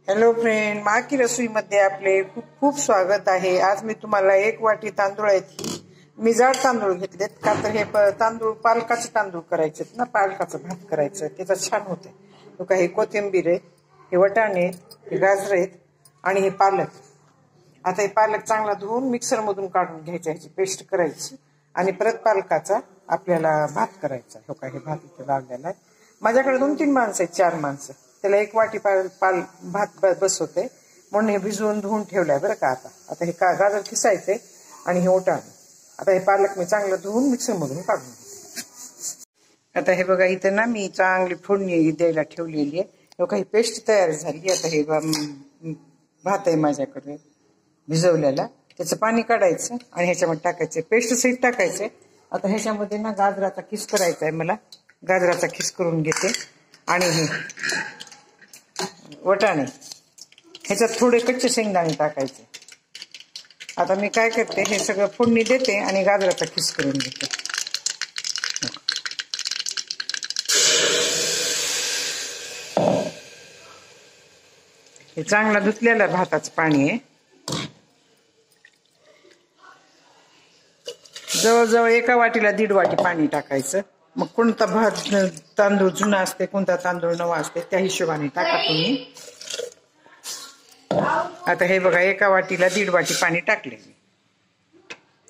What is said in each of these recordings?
Hello friend, मा की रसोईमध्ये आपले खूप खूप स्वागत आहे। आज मी तुम्हाला 1 वाटी तांदूळ आहेत, मी जाड तांदूळ घेतलेत का तर हे तांदूळ पालकाचे तांदूळ करायचे ना, पालकाचा भात करायचा, त्याचा छान होते। तो काही कोथिंबीर आहे, हे वटाणे, हे गाजर आहेत आणि हे पालक। आता हे पालक चांगला धुवून मिक्सर मधून काढून घ्यायचे, ह्याची पेस्ट करायची आणि परत पालकाचा आपल्याला भात करायचा। हो का, हे भात इथे लावलेला आहे। माझ्याकडे 2-3 माणसं आहेत, 4 माणसं, त्याला 1 वाटी भात बसवते म्हणून हे भिजवून धुवून ठेवलंय बरं का। आता हे गाजर किसायचे आणि हे वटाणे, आता हे पालक मी चांगलं धुवून मिक्सर मधून काढून घेते। आता हे बघा, इथं ना मी चांगली फोडणी द्यायला ठेवलेली आहे। हो का, ही पेस्ट तयार झाली। आता हे भात आहे माझ्याकडे भिजवलेला, त्याचं पाणी काढायचं आणि ह्याच्यामध्ये टाकायचं, पेस्ट सहित टाकायचं। आता ह्याच्यामध्ये ना गाजराचा खिस करायचा आहे, मला गाजराचा खिस करून घेते आणि हे वटाणे, ह्याच्यात थोडे कच्चे शेंगदाणे टाकायचे। आता मी काय करते, हे सगळं फोडणी देते आणि गाजराचा खिस करून घेते। हे चांगला धुतलेलं भाताचं पाणी आहे, जवळजवळ 1 वाटीला 1.5 वाटी पाणी टाकायचं। मग कोणता भात तांदूळ जुना असते, कोणता तांदूळ नवा असते, त्या हिशोबाने टाका तुम्ही। आता हे बघा, 1 वाटीला 1.5 वाटी पाणी टाकले मी,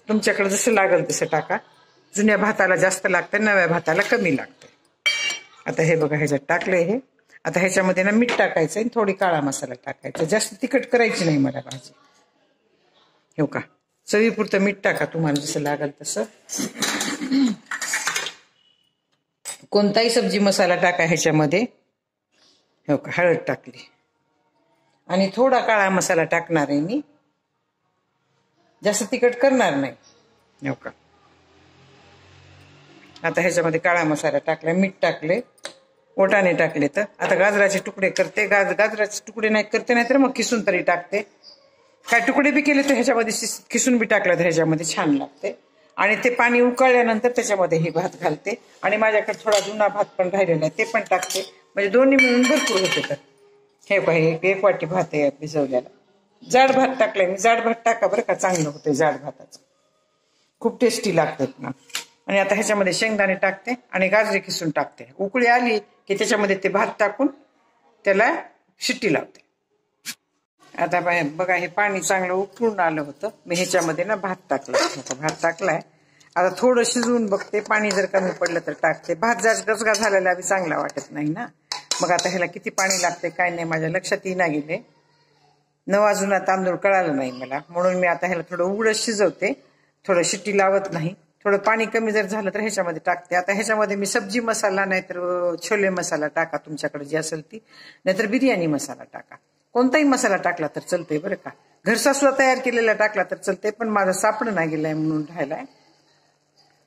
तुमच्याकडे जसं लागेल तसं टाका। जुन्या भाताला जास्त लागते, नव्या भाताला कमी लागते। आता हे बघा, ह्याच्यात टाकलंय हे। आता ह्याच्यामध्ये ना मीठ टाकायचं आणि थोडी काळा मसाला टाकायचा, जास्त तिखट करायची नाही मला भाजी। हो का, चवीपुरतं मीठ टाका, तुम्हाला जसं लागेल तसं। कोणताही सब्जी मसाला टाका ह्याच्यामध्ये। हो का, हळद टाकली आणि थोडा काळा मसाला टाकणार आहे मी, जास्त तिखट करणार नाही। हो का, आता ह्याच्यामध्ये काळा मसाला टाकला, मीठ टाकले, वटाणे टाकले। तर आता गाजराचे तुकडे करते, गाजराचे तुकडे नाही करते, नाहीतर मग खिसून तरी टाकते। काय तुकडे बी केले तर ह्याच्यामध्ये खिसून बी टाकलं तर ह्याच्यामध्ये छान लागते। आणि ते पाणी उकळल्यानंतर त्याच्यामध्ये हे भात घालते आणि माझ्याकडे थोडा जुना भात पण राहिलेला आहे, ते पण टाकते, म्हणजे दोन्ही मिळून भरपूर होते। तर हे पाहिजे, 1 वाटी भात आहे भिजवलेला, जाड भात टाकलाय मी, जाड भात टाका बरं का, चांगलं होते जाड भाताचं, खूप टेस्टी लागतात ना। आणि आता ह्याच्यामध्ये शेंगदाणे टाकते आणि गाजरे खिसून टाकते। उकळी आली की त्याच्यामध्ये ते भात टाकून त्याला शिट्टी लावते। आता बघा, हे पाणी चांगलं उकळून आलं होतं, मी ह्याच्यामध्ये ना भात टाकला, भात टाकलाय। आता थोडं शिजवून बघते, पाणी जर कमी पडलं तर टाकते। भात जर गचगा झालेला बी चांगला वाटत नाही ना। मग आता ह्याला किती पाणी लागते काय नाही माझ्या लक्षात येईना गेले, नवा जुना तांदूळ कळालं नाही मला, म्हणून मी आता ह्याला थोडं उघडं शिजवते, थोडं शिट्टी लावत नाही। थोडं पाणी कमी जर झालं तर ह्याच्यामध्ये टाकते। आता ह्याच्यामध्ये मी सब्जी मसाला नाहीतर छोले मसाला टाका, तुमच्याकडे जी असेल ती, नाहीतर बिर्याणी मसाला टाका, कोणताही मसाला टाकला तर चालतंय बरं का। घरचा सुद्धा तयार केलेला टाकला तर चालतंय, पण माझा सापडं नाही गेलाय म्हणून राहिलाय।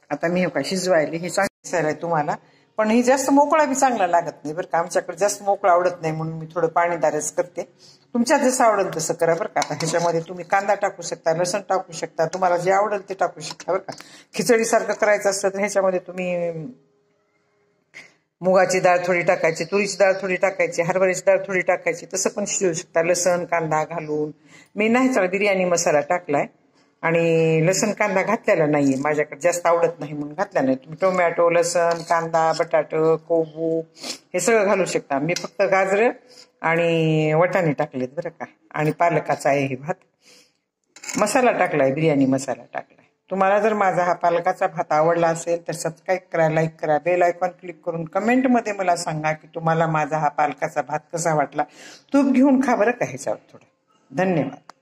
आता मी हे काय शिजवायला, हे चांगलं आहे तुम्हाला, पण ही जास्त मोकळा बी चांगला लागत नाही बरं का, आमच्याकडे जास्त मोकळा आवडत नाही म्हणून मी थोडं पाणीदारच करते। तुमच्या जसं आवडेल तसं करा बरं का। आता ह्याच्यामध्ये तुम्ही कांदा टाकू शकता, लसण टाकू शकता, तुम्हाला जे आवडेल ते टाकू शकता बरं का। खिचडीसारखं करायचं असतं तर ह्याच्यामध्ये तुम्ही मुगाची डाळ थोडी टाकायची, तुरीची डाळ थोडी टाकायची, हरभऱ्याची डाळ थोडी टाकायची, तसं पण शिजवू शकता लसण कांदा घालून। मी नाही चला बिर्याणी मसाला टाकलाय आणि लसण कांदा घातलेला नाहीये, माझ्याकडे जास्त आवडत नाही म्हणून घातला नाही। तुम्ही टोमॅटो, लसण, कांदा, बटाटो, कोबू हे सगळं घालू शकता। मी फक्त गाजर आणि वटाणे टाकलेत बरं का, आणि पालकाचा आहे हे भात। मसाला टाकलाय, बिर्याणी मसाला टाकलाय। तुम्हाला जर माझा हा पालकाचा भात आवडला असेल तर सबस्क्राईब करा, लाईक करा, बेल आयकॉन क्लिक करून कमेंटमध्ये मला सांगा की तुम्हाला माझा हा पालकाचा भात कसा वाटला। तूप घेऊन खा बरं का ह्याच्यावर थोडं। धन्यवाद।